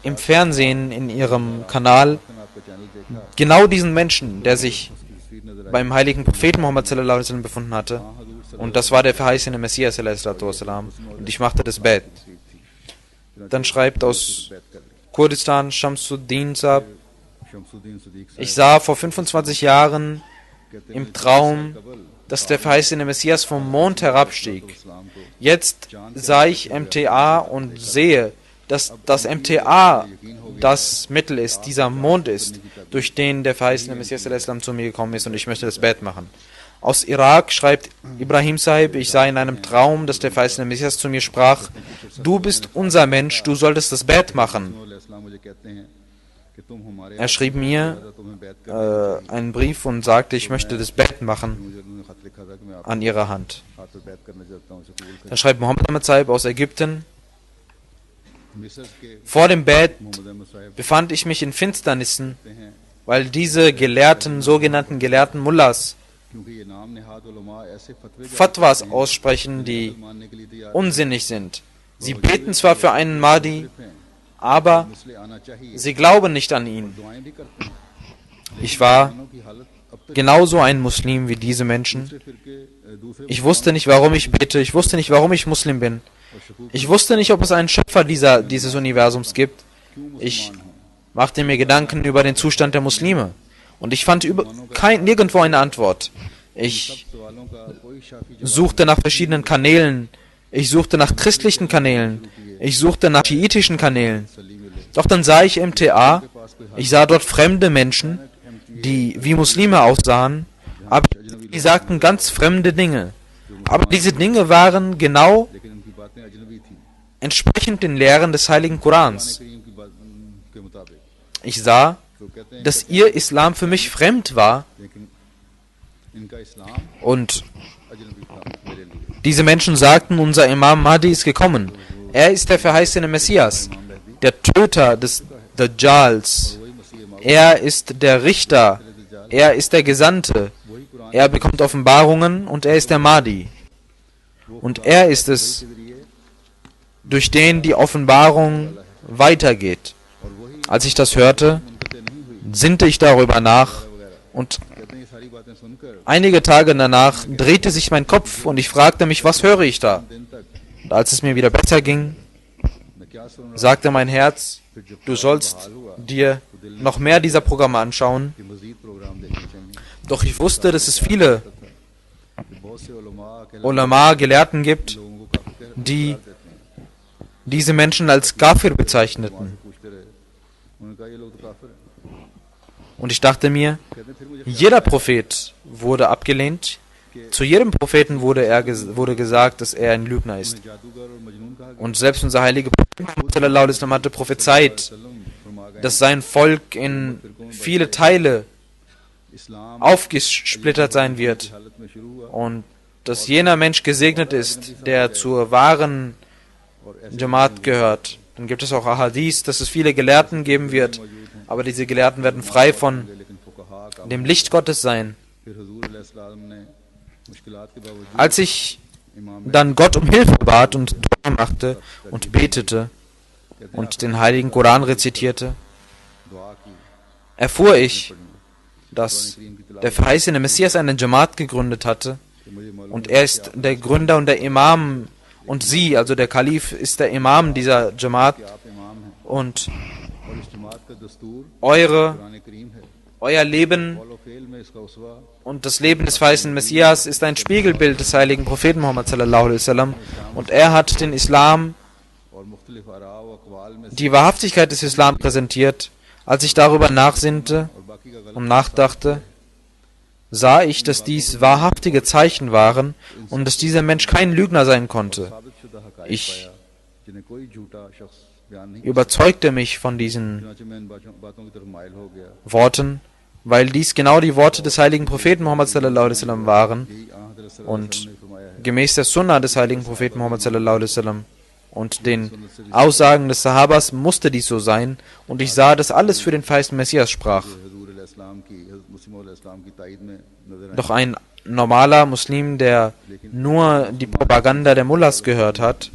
im Fernsehen in ihrem Kanal genau diesen Menschen, der sich beim heiligen Propheten Muhammad sallallahu alaihi wasallam befunden hatte. Und das war der verheißene Messias alaihi wassalam. Und ich machte das Bett. Dann schreibt aus Kurdistan Shamsuddin Saab: Ich sah vor 25 Jahren im Traum, dass der verheißene Messias vom Mond herabstieg. Jetzt sah ich MTA und sehe, dass das MTA das Mittel ist, dieser Mond ist, durch den der verheißene Messias al-Islam zu mir gekommen ist, und ich möchte das Bett machen. Aus Irak schreibt Ibrahim Sahib: Ich sah in einem Traum, dass der verheißene Messias zu mir sprach: Du bist unser Mensch, du solltest das Bett machen. Er schrieb mir einen Brief und sagte, ich möchte das Bett machen an ihrer Hand. Dann schreibt Muhammad Ahmad Sahib aus Ägypten: मिस्र के Vor dem Bett Mohammad अहमद साहब befand ich mich in Finsternissen, कहते हैं weil diese Gelehrten, sogenannten Gelehrten Mullahs, क्योंकि ये नाम निहाद उलमा ऐसे फतवे जारी Fatwas करते हैं, aussprechen, die मानने के लिए तैयार unsinnig sind. Sie beten zwar für einen Mahdi, हैं, aber इसलिए आना चाहिए, sie glauben nicht an ihn. दुआएं भी करते हैं। Ich war दोनों की हालत अब तक genauso ein Muslim wie diese Menschen. दूसरे फिरके दूसरे Ich wusste nicht, warum ich bete. Ich wusste nicht, warum ich Muslim bin. और शकूक Ich wusste nicht, ob es einen Schöpfer dieses Universums gibt. क्यों Ich मुसलमान हों। machte mir Gedanken über den Zustand der Muslime. Und ich fand nirgendwo eine Antwort. Ich सवालों का कोई शाफी जवाब suchte nach verschiedenen Kanälen. Ich suchte nach christlichen Kanälen. Ich suchte nach schiitischen Kanälen. सली मिले। Doch dann sah ich MTA. Ich sah dort fremde Menschen, die wie Muslime aussahen, aber die sagten ganz fremde Dinge. Aber diese Dinge waren genau लेकिन उनकी बातें अजनबी थी entsprechend den Lehren des heiligen Korans. करीम की बात के मुताबिक। Ich sah, तो कहते हैं dass ihr Islam für mich fremd war लेकिन इनका इस्लाम und अजनबी था मेरे लिए। diese Menschen sagten, unser Imam Mahdi ist gekommen. Er ist der verheißene Messias, der Töter des Dajjals. वही मसीह माऊद, Er ist der Richter. Er ist der Gesandte. वही Quran Er bekommt Offenbarungen und er ist der Mahdi. Und er ist es, के जरिए durch den die Offenbarung weitergeht. और वही Als ich das hörte, मुनक़ते नहीं हुई। sinnte ich darüber nach und कहते हैं ये सारी बातें सुनकर einige Tage danach drehte sich mein Kopf und ich fragte mich, was höre ich da? दिन तक Und als es mir wieder besser ging, मैं क्या सुन रहा sagte mein Herz, फिर जब du sollst dir noch mehr dieser Programme anschauen. कि मजीद प्रोग्राम देखने चाहिए। Doch ich wusste, dass es viele कि बहुत से उलमा के Ulama, Gelehrten gibt, लोगों को काफी कहर die देते हैं। diese Menschen als Kafir bezeichneten. पूछते रहे, उन्होंने कहा ये लोग तो काफिर हैं। Und ich dachte mir, कहते हैं फिर मुझे jeder Prophet wurde abgelehnt. Zu jedem Propheten wurde gesagt, dass er ein Lügner ist. जादूगर और मजनून कहा गया। Und selbst unser heiliger Prophet sallallahu alaihi wasallam hatte prophezeit, सल्लम फरमा गए, dass sein Volk in viele Teile Islam aufgesplittert sein wird हालत में शुरू हुआ und dass jener Mensch gesegnet ist, der zur wahren और ऐसे Jamaat gehört. Dann gibt es auch Ahadith, dass es viele Gelehrten geben wird, aber diese Gelehrten werden frei von लेकिन फुकहा का dem Licht Gottes sein. फिर हुजूर अलैहिस्सलाम ने मुश्किलात के बावजूद Als ich इमाम dann Gott um Hilfe bat und Dua machte und betete und den heiligen Koran rezitierte, दुआ की erfuhr ich, dass der verheißene Messias einen Jamaat gegründet hatte कि मुझे मालूम und er ist der Gründer und der Imam und sie, also der Kalif, ist der Imam dieser Jamaat कि आप इमाम हैं und और इस जमात का दस्तूर euer कुरान करीम है। Leben कौल और फेल में इसका उसवा und das Leben des verheißenen Messias ist ein Spiegelbild des heiligen Propheten Muhammad sallallahu alaihi wasallam und er hat den Islam, और मुख्तलिफ आरा व अक़वाल में से die Wahrhaftigkeit des Islam präsentiert. Als ich darüber nachsinnte और बाकी का गलत und nachdachte, sah ich, dass dies wahrhaftige Zeichen waren und dass dieser Mensch kein Lügner sein konnte. साबितशुदा हक़ाइक़ Ich पाया जिन्हें कोई झूठा शख्स बयान नहीं überzeugte mich von diesen चुनांचे मैं इन बातों की तरफ माइल हो गया। Worten, weil dies genau die Worte des heiligen Propheten Muhammad sallallahu alaihi wasallam waren यही आ हज़रत सल्लल्लाहु अलैहि und वसल्लम ने फरमाया है, gemäß der Sunna des heiligen Propheten Muhammad sallallahu alaihi wasallam und den Aussagen des Sahabas musste dies so sein und ich sah, dass alles für den verheißenen Messias sprach. हुजूर अलैहिस्सलाम की हज़रत मुस्लिम अलैहिस्सलाम की ताईद में नजर आए। Doch ein normaler Muslim, der nur die Propaganda der Mullahs gehört hat,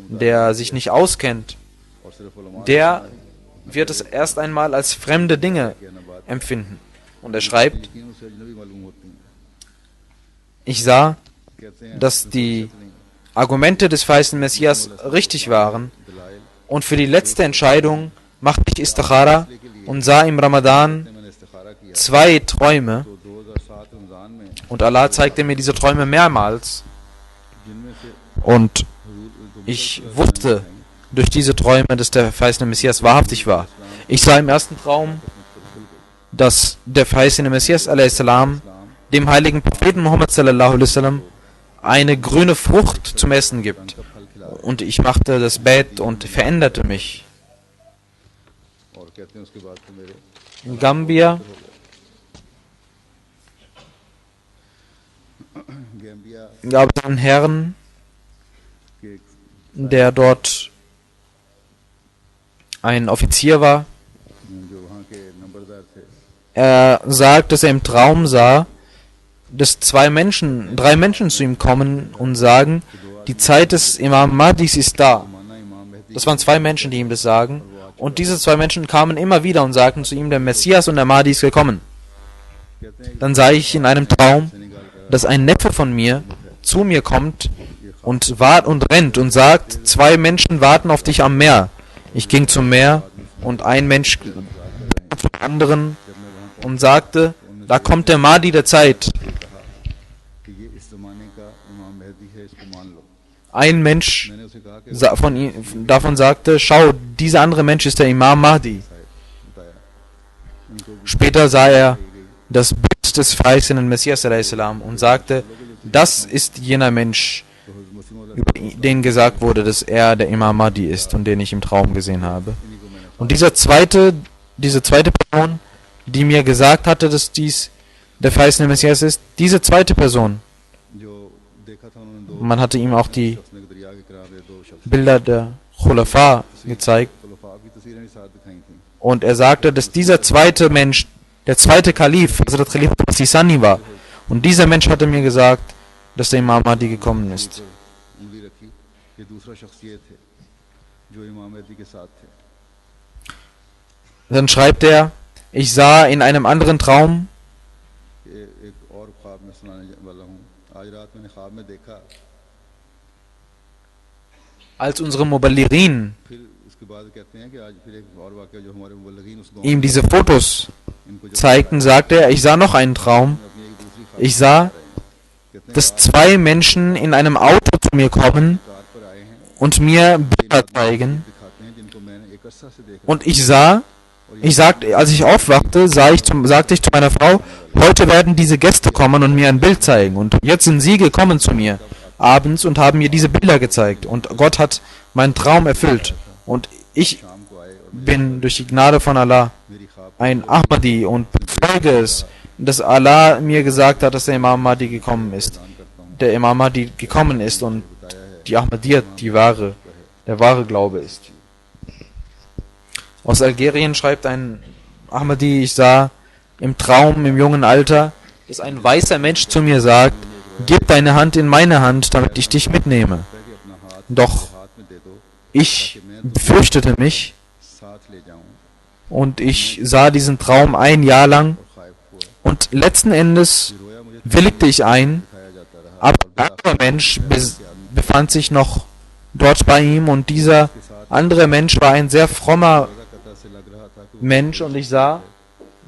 der sich nicht auskennt, और सिर्फ उलमा der wird es erst einmal als fremde Dinge के न बात empfinden. Und er schreibt, यकीन उसे अजनबी मालूम होती हैं। ich sah, कहते हैं dass die Argumente des verheißenen Messias richtig waren दलाइल und für die letzte Entscheidung machte ich Istikhara und sah im Ramadan मैंने इस्तिखारा किया 2 Träume तो 2007 रमजान में und Allah zeigte mir diese Träume mehrmals जिनमें से und ich wusste durch diese Träume, dass der verheißene Messias wahrhaftig war. Ich sah im ersten Traum, dass der verheißene Messias a.s. dem heiligen Propheten Muhammad sallallahu alaihi wasallam eine grüne Frucht zum Essen gibt. Und ich machte das Bett und veränderte mich. और कहते हैं उसके बाद तो मेरे In Gambia Gambia gab es einen Herrn, के एक der dort ein Offizier war. जो वहाँ के नंबरदार थे, Er sagt, dass er im Traum sah, dass drei Menschen zu ihm kommen und sagen, die Zeit des Imam Mahdis ist da. माना इमाम Mehdi Das waren zwei Menschen, die ihm das sagen. Und diese zwei Menschen kamen immer wieder und sagten zu ihm, der Messias und der Mahdi ist gekommen. कहते हैं Dann sah ich in einem Traum, कि निकाल कर dass ein Neffe von mir zu mir kommt und rennt und sagt, zwei Menschen warten auf dich am Meer. Ich ging zum Meer und ein Mensch zum anderen und sagte, da kommt der Mahdi der Zeit. कि ये इस जमाने का इमाम मेहदी है, इसको मान लो। Ein Mensch मैंने उसे कहा कि davon sagte, schau, dieser andere Mensch ist der Imam Mahdi. बताया उनको भी Später sah er das Bild des verheißenen Messias a.s. und sagte, das ist jener Mensch, तो हज़रत मसीह मौला über den gesagt wurde, dass er der Imam Mahdi ist und den ich im Traum gesehen habe. इन्हीं को मैंने Und diese zweite Person, die mir gesagt hatte, dass dies der verheißene Messias ist, diese zweite Person, जो देखा था उन्होंने दो man hatte ihm auch die शख्स ने दरिया के किनारे दो शख्स Bilder der Khulafa gezeigt खुलफा की तस्वीरें भी साथ दिखाई थी। und er sagte, dass dieser zweite Mensch, der zweite Kalif, Hazrat Khalifa Sisani war. Und dieser Mensch hatte mir gesagt, dass der Imam Mahdi gekommen ist. उंगली रखी, ये दूसरा शख्स ये थे जो इमाम मेहदी के साथ थे। Dann schreibt er, ich sah in einem anderen Traum, ये एक और ख्वाब में सुनाने वाला हूँ। आज रात मैंने ख्वाब में देखा, als unsere Muballighin फिर उसके बाद कहते हैं कि आज फिर एक और वाक़या जो हमारे मुबल्लिगीन उस गाँव ihm diese Fotos इनको जब zeigten, sagte er, ich sah noch einen Traum. अपनी एक दूसरी ख्वाब Ich sah, कहते हैं dass zwei Menschen in einem Auto zu mir kommen car पर आए हैं, und mir Bilder zeigen. दिखाते हैं जिनको मैंने एक अरसा से देखा। Und als ich aufwachte, sagte ich zu meiner Frau, heute werden diese Gäste kommen und mir ein Bild zeigen. Und jetzt sind sie gekommen zu mir abends und haben mir diese Bilder gezeigt. Und Gott hat meinen Traum erfüllt. Und ich शाम को आए और bin durch die Gnade von Allah मेरी ख्वाब ein Ahmadi und bezeuge es, dass Allah mir gesagt hat, dass der Imam Mahdi gekommen ist. दान करता हूँ, Der Imam Mahdi gekommen ist und बताया है die Ahmadiyyat der wahre Glaube ist. Aus Algerien schreibt ein Ahmadi, ich sah im Traum, im jungen Alter, dass ein weißer Mensch zu mir sagt, gib deine Hand in meine Hand, damit ich dich mitnehme. कि अपना हाथ Doch हाथ में दे दो, ich fürchtete mich साथ ले जाऊं und ich sah diesen Traum ein Jahr lang और खाइफ हुआ। und letzten Endes रोया मुझे willigte ich ein, दिखाया जाता रहा aber ein anderer Mensch befand sich noch dort bei ihm und dieser andere Mensch war ein sehr frommer कता से लग रहा था कि Mensch und ich sah,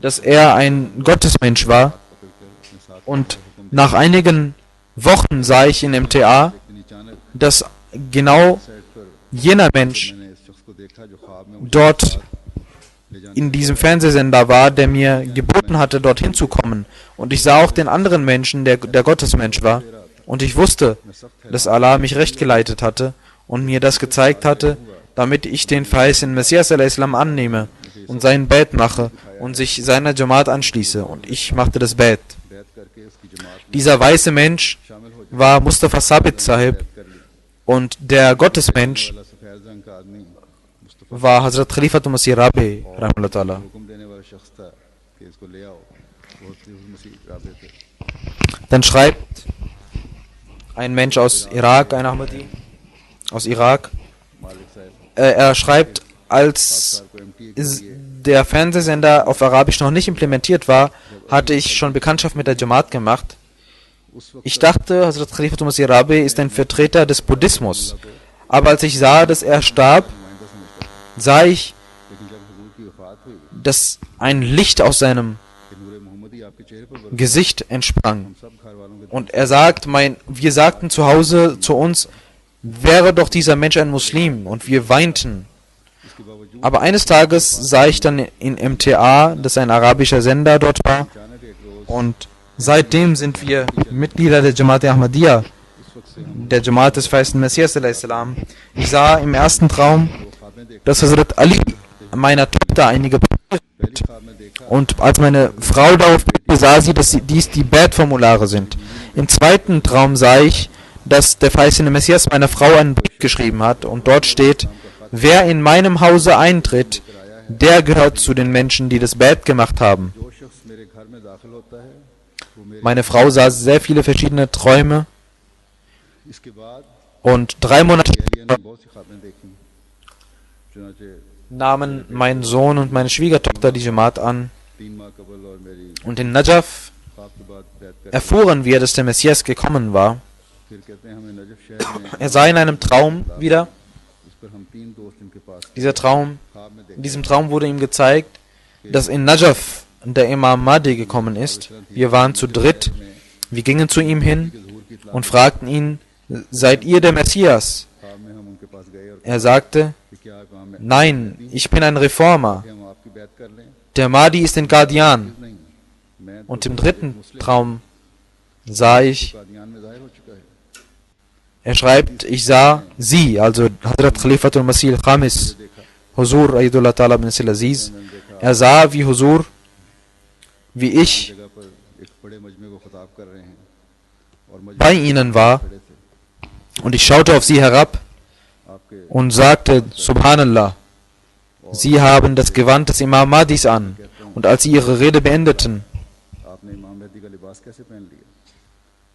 dass er ein Gottesmensch war. अपने साथ Und nach einigen Wochen sah ich in MTA, लेकिन अचानक dass genau साइड पर jener Mensch मैंने इस शख्स को देखा जो ख्वाब में मुझे dort ले जाने in diesem Fernsehsender war, der mir geboten hatte, dorthin zu kommen. Und ich sah auch den anderen Menschen, der Gottesmensch war. Und ich wusste, में सख्त है dass Allah mich recht geleitet hatte und mir das gezeigt hatte, damit ich den verheißenen Messias a.s. annehme und sein Bett mache und sich seiner Jamaat anschließe. Und ich machte das Bett. बैत करके उसकी जमात में Dieser weiße Mensch शामिल हो war Mustafa Sabit Sahib कर ली। und der Gottesmensch वाला सफेद रंग का आदमी Mustafa war Hazrat Khalifatul Masih Rabi rahimahullah ta'ala. हुक्म देने वाला शख्स था कि इसको ले आओ, वो मसीह राबे थे। Dann schreibt ein Mensch aus Irak, ein Ahmadi aus Irak, मालिक साहब er schreibt, als को MTA der Fernsehsender auf Arabisch noch nicht implementiert war, hatte ich schon Bekanntschaft mit der Jamaat gemacht. उस वक्त Ich dachte, Hazrat Khalifatul Masih Rabi ist ein Vertreter des Buddhismus. Aber als ich sah, dass er starb, sah ich, लेकिन जब हुजूर की वफात हुई dass ein Licht aus seinem कि नूर मोहम्मदी आपके चेहरे पर बरसा, Gesicht entsprang. सब घर वालों के Und er sagt, wir sagten zu Hause zu uns, wäre doch dieser Mensch ein Muslim, und wir weinten. इसके बावजूद Aber eines Tages sah ich dann in MTA, dass ein arabischer Sender dort war, अचानक एक रोज und seitdem sind wir Mitglieder der Jamaat Ahmadiyya, इस वक्त से हम der Jamaat des verheißenen Messias a.s. Ich sah im ersten Traum, दो ख्वाबें देख dass Hazrat Ali meiner Tochter einige पहली ख्वाब में देखा und als meine Frau darauf blickte, sah sie, dass dies die Bad-Formulare sind. Im zweiten Traum sah ich, dass der verheißene Messias meiner Frau einen Brief geschrieben hat und dort steht, wer in meinem Hause eintritt, der gehört zu den Menschen, die das Bad gemacht haben. जो शख्स मेरे घर में दाखिल होता है वो मेरे Meine Frau sah sehr viele verschiedene Träume इसके बाद und 3 Monate एरिया ने बहुत सी ख्वाबें देखी चुनाचे nahmen mein Sohn und meine Schwiegertochter die Jamaat an 3 माह कबल और मेरी und in Najaf ख्वाब के बाद बैत कर erfuhren wir, dass der Messias gekommen war. फिर कहते हैं हमें नजफ शहर में Er sah in einem Traum wieder. इस पर हम 3 दोस्त इनके पास Dieser Traum, ख्वाब में in देखे diesem Traum wurde ihm gezeigt, dass in Najaf der Imam Mahdi gekommen ist. Wir waren zu dritt. Wir gingen zu ihm hin und fragten ihn, seid ihr der Messias? ख्वाब में हम उनके पास गए और Er sagte, कि क्या आप हमें nein, ich bin ein Reformer. हम आपकी बैत कर लें Der Mahdi ist in Qadian. नहीं मैं तो Und im dritten Traum sah ich, Kadian में जाहिर हो चुका है er schreibt, ich sah sie, also Hadrat Khalifatul Masih al-Khamis, Huzur Ayyadullah Ta'ala bin Aziz. Er sah, wie Huzur, wie ich जगह पर एक बड़े मजमे को खिताब कर रहे हैं और मजमे bei ihnen war खड़े थे und ich schaute auf sie herab आपके und sagte, Subhanallah, sie haben das Gewand des Imam Mahdis an. Und als sie ihre Rede beendeten, आपने इमाम मेहदी का लिबास कैसे पहन लिया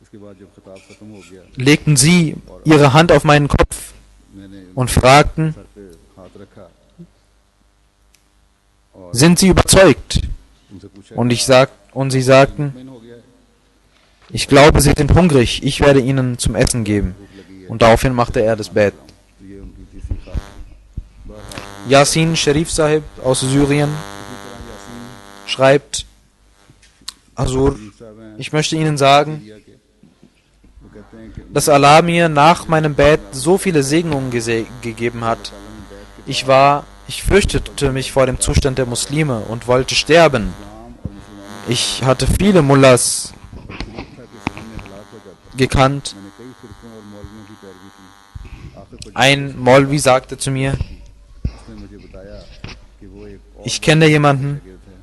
इसके बाद जब खिताब खत्म हो गया legten sie ihre Hand auf meinen Kopf मैंने und fragten, सर पे हाथ रखा और sind sie überzeugt? उनसे पूछा Und sie sagten, मैन हो गया है ich glaube, sie sind hungrig, ich werde ihnen zum Essen geben. Und daraufhin machte er das Bett. तो ये उनकी तीसरी ख्वाब थी। बहरहाल Yasin Sharif Sahib aus Syrien इसी तरह यासीन schreibt, Hazur, शरीफ साहब हैं ich möchte Ihnen sagen, Syria के वो कहते हैं कि dass Allah mir nach meinem Bett so viele Segnungen gegeben hat. Ich fürchtete mich vor dem Zustand der Muslime und wollte sterben. इस्लाम और मुसलमानों Ich hatte viele Mullahs पर खलीफ था कि सामने हलाक हो जाता gekannt. मैंने कई फिरकों और मौलवियों की पैरवी की आखिर पर Ein Maulvi sagte zu mir, उसने मुझे बताया कि वो एक और ich kenne jemanden, गिर थे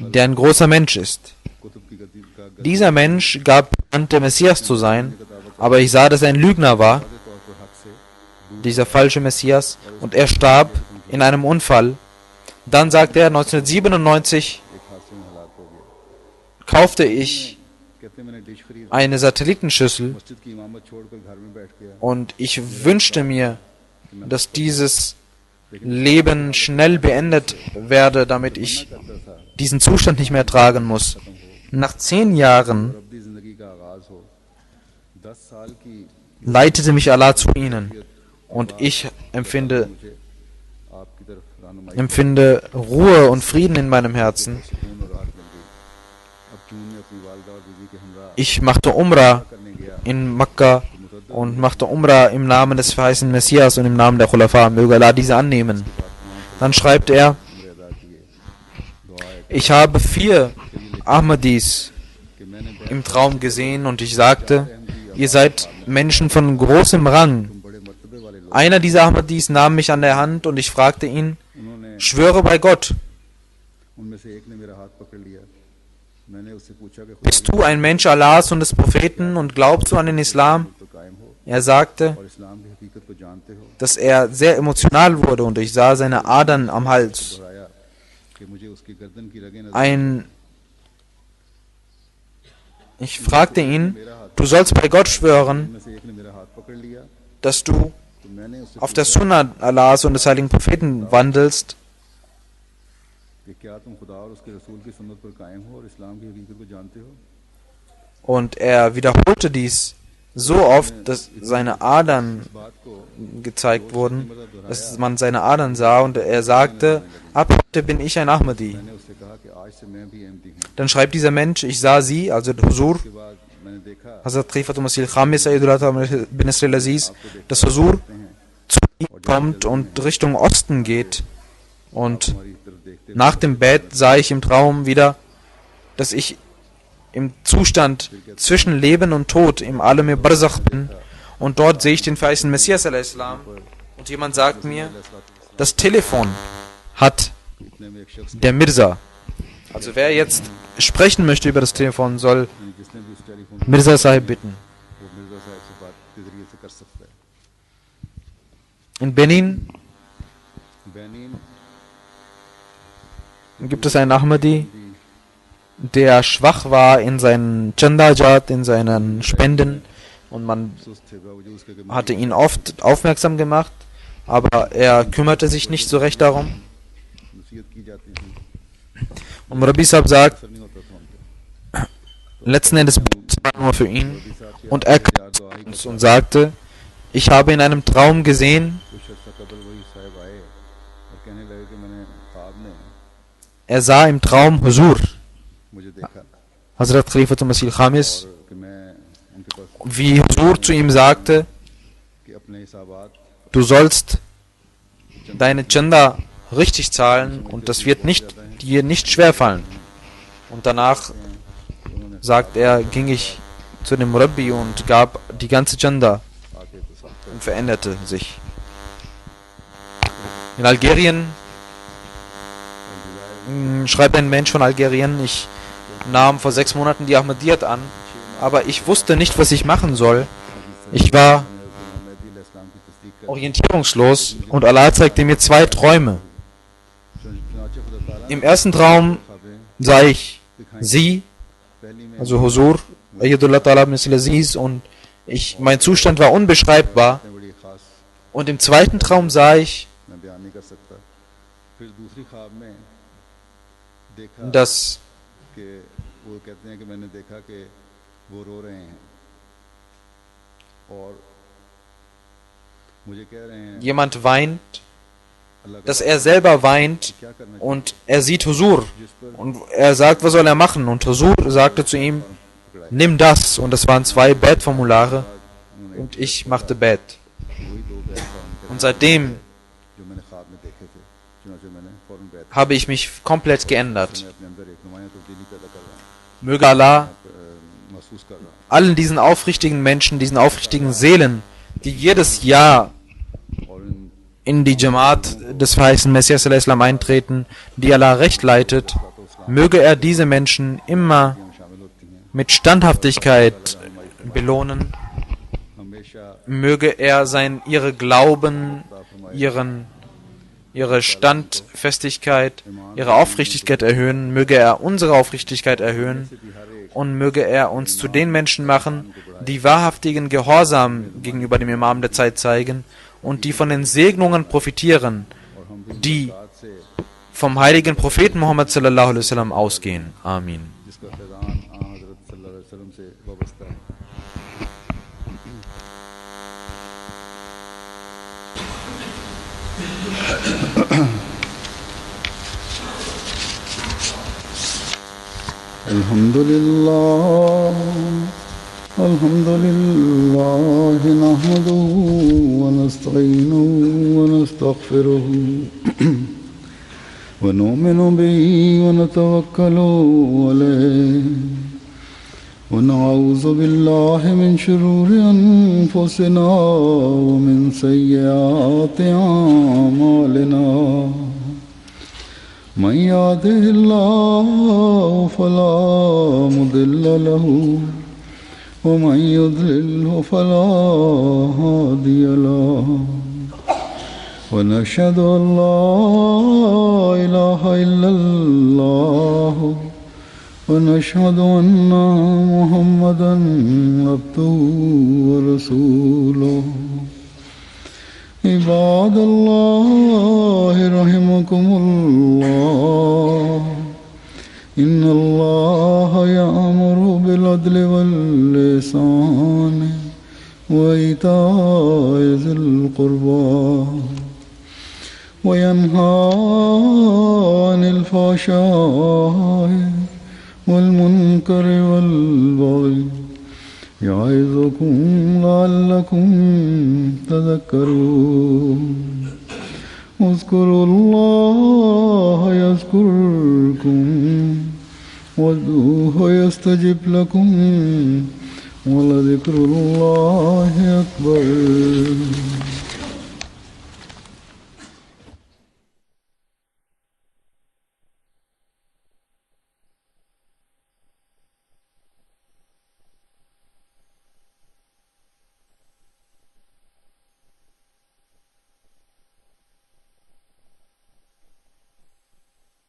जो der ein großer Mensch ist. Qutub की गद्दी का Dieser Mensch gab bekannt, der Messias zu sein, aber ich sah, dass er ein Lügner war, वादे तौर पर हक से dieser falsche Messias, und er starb in einem Unfall. Dann sagte er, 1997 एक हादसे में हलाक हो गया kaufte ich कहते हैं मैंने डिश खरीद eine Satellitenschüssel मस्जिद की इमामत छोड़कर घर में बैठ गया und ich wünschte mir, dass dieses Leben schnell beendet werde, damit ich करता था diesen Zustand nicht mehr tragen muss. Nach 10 Jahren और अपनी जिंदगी का आगाज हो 10 साल की leitete mich Allah zu ihnen und ich empfinde मुझे आपकी तरफ रहनुमाई empfinde Ruhe und Frieden in meinem Herzen. सुकून और राहत मिल गई अब चून ने अपनी वालदा और बीवी के हमरा Ich machte Umrah करने गया in Makkah und machte Umrah im Namen des verheißenen Messias und im Namen der Khulafa. Möge Allah diese annehmen. Dann schreibt er, उम्र अदा किए दुआ है ich habe 4 Ahmadis कि मैंने im Traum gesehen und ich sagte, ihr seid Menschen von großem Rang. बड़े मर्तबे वाले लोग Einer dieser Ahmadis nahm mich an der Hand und ich fragte ihn, उन्होंने schwöre bei Gott, उनमें से एक ने मेरा हाथ पकड़ लिया मैंने उससे पूछा कि bist du ein Mensch Allahs und des Propheten und glaubst du an den Islam? तो कायम हो Er sagte, और इस्लाम की हकीकत को जानते हो dass er sehr emotional wurde und ich sah seine Adern am Hals. दोहराया कि मुझे उसकी गर्दन की रगें नजर Ich fragte ihn, du sollst bei Gott schwören, में से एक ने मेरा हाथ पकड़ लिया dass du तो मैंने उससे auf der Sunna Allahs und des heiligen Propheten wandelst. कि क्या तुम खुदा और उसके रसूल की सुन्नत पर कायम हो और इस्लाम की हकीकत को जानते हो Und er wiederholte dies so oft, dass seine Adern बात को gezeigt wurden, dass man seine Adern sah und er sagte, ab heute bin ich ein Ahmadi. मैंने उससे कहा कि आज से मैं भी अहमदी हूँ Dann schreibt dieser Mensch, ich sah sie, also Huzur, उसके बाद मैंने देखा Hazrat Khalifatul Masih al-Khamis Ayyadullah bin Aziz, dass Huzur zu ihm kommt und Richtung Osten geht. Und हमारी तरफ देखते nach dem Bett sah ich im Traum wieder, dass ich im Zustand zwischen Leben und Tod im Alam Barzakh bin. Und dort sehe ich den verheißenen Messias al-Islam. Und jemand sagt mir, das Telefon hat इतने में एक शख्स der Mirza. Also wer jetzt sprechen möchte über das Telefon, soll जिसने भी उस telephone Mirza Sahib bitten. वो मिर्जा साहब से बात के जरिए से कर सकता है In Benin Benin gibt es einen Ahmadi, der schwach war in seinen Chandajat, in seinen Spenden, und man सुस्त थे बावजूद उसके कि hatte ihn oft aufmerksam gemacht, aber er kümmerte sich nicht so recht darum. नसीहत की जाती थी Und Murabi Sahib sagt, असर नहीं होता था उन पे letzten Endes es war nur für ihn, und er kam zu uns und sagte, ich habe in einem Traum gesehen, कुछ अर्सा कबल वही साहब आए और कहने लगे कि मैंने ख्वाब में er sah im Traum Huzur, मुझे देखा Hazrat Khalifatul Masih Khamis, और कि मैं उनके पास wie Huzur zu ihm sagte, कि अपने हिसाबात du sollst deine Chanda richtig zahlen und das wird dir nicht schwerfallen. Und danach, sagt er, ging ich zu dem Murabbi und gab die ganze Chanda आके तो साथ und veränderte sich. In Algerien schreibt ein Mensch von Algerien, ich nahm vor 6 Monaten die Ahmadiyyat an, aber ich wusste nicht, was ich machen soll. Ich war इस्लाम की तस्दीक कर orientierungslos und Allah zeigte mir 2 Träume. चुनाचे खुदा ताला Im ersten Traum ख्वाबें sah ich sie, पहली में also Huzur, Ayyadullah Ta'ala Misl Aziz, und mein Zustand war unbeschreibbar. बड़ी खास Und im zweiten Traum sah ich, मैं बयान नहीं कर सकता फिर दूसरी ख्वाब में देखा dass कि वो कहते हैं कि मैंने देखा कि वो रो रहे हैं और मुझे कह रहे हैं jemand weint, अल्लाह का dass er selber weint, क्या करना und er sieht Huzur. जिस पर Und er sagt, was soll er machen? Und Huzur sagte zu ihm, nimm das. Und das waren 2 Bet-Formulare. Und ich machte Bet. वही 2 बैठ का Und seitdem जो मैंने ख्वाब में देखे थे चुनाचे मैंने फौरन बैठ habe ich mich komplett geändert. मैं अपने अंदर एक नुमाया तब्दीली पैदा कर रहा हूँ Möge Allah महसूस कर रहा हूँ allen diesen aufrichtigen Menschen, diesen aufrichtigen Seelen, die jedes Jahr और इन in die Jamaat des verheißenen Messias al-Islam eintreten, die Allah recht leitet, möge er diese Menschen immer में शामिल होती हैं mit Standhaftigkeit belohnen, हमेशा möge er ihre Glauben, ihre Standfestigkeit, ihre Aufrichtigkeit erhöhen, möge er unsere Aufrichtigkeit erhöhen und möge er uns zu den Menschen machen, die wahrhaftigen Gehorsam gegenüber dem Imam der Zeit zeigen und die von den Segnungen profitieren, die से vom heiligen Propheten Muhammad sallallahu alaihi wasallam ausgehen. Amin. जिसका फैजान हजरत सल्लल्लाहु अलैहि वसल्लम से वाबस्ता है अल्हम्दुलिल्लाह नहमदुहु व नस्तईनुहु व नस्तगफिरुहु व नुमिनु बिही व नतवक्कलु अलैहि व नऊज़ु बिल्लाहि मिन शुरूरि अनफुसिना व मिन सय्यिआति अमालिना मन यहदिहिल्लाहु फला मुदिल्ल लहु ومن يضلله فلا هادي له ونشهد أن لا إله إلا الله ونشهد أن محمدا عبده ورسوله عباد الله رحمكم الله إن الله يأمر بالعدل والإحسان وإيتاء ذي القربى وينهى عن الفحشاء والمنكر والبغي يعظكم لعلكم تذكرون اذكروا الله يذكركم وادعوه يستجب لكم ولذكر الله أكبر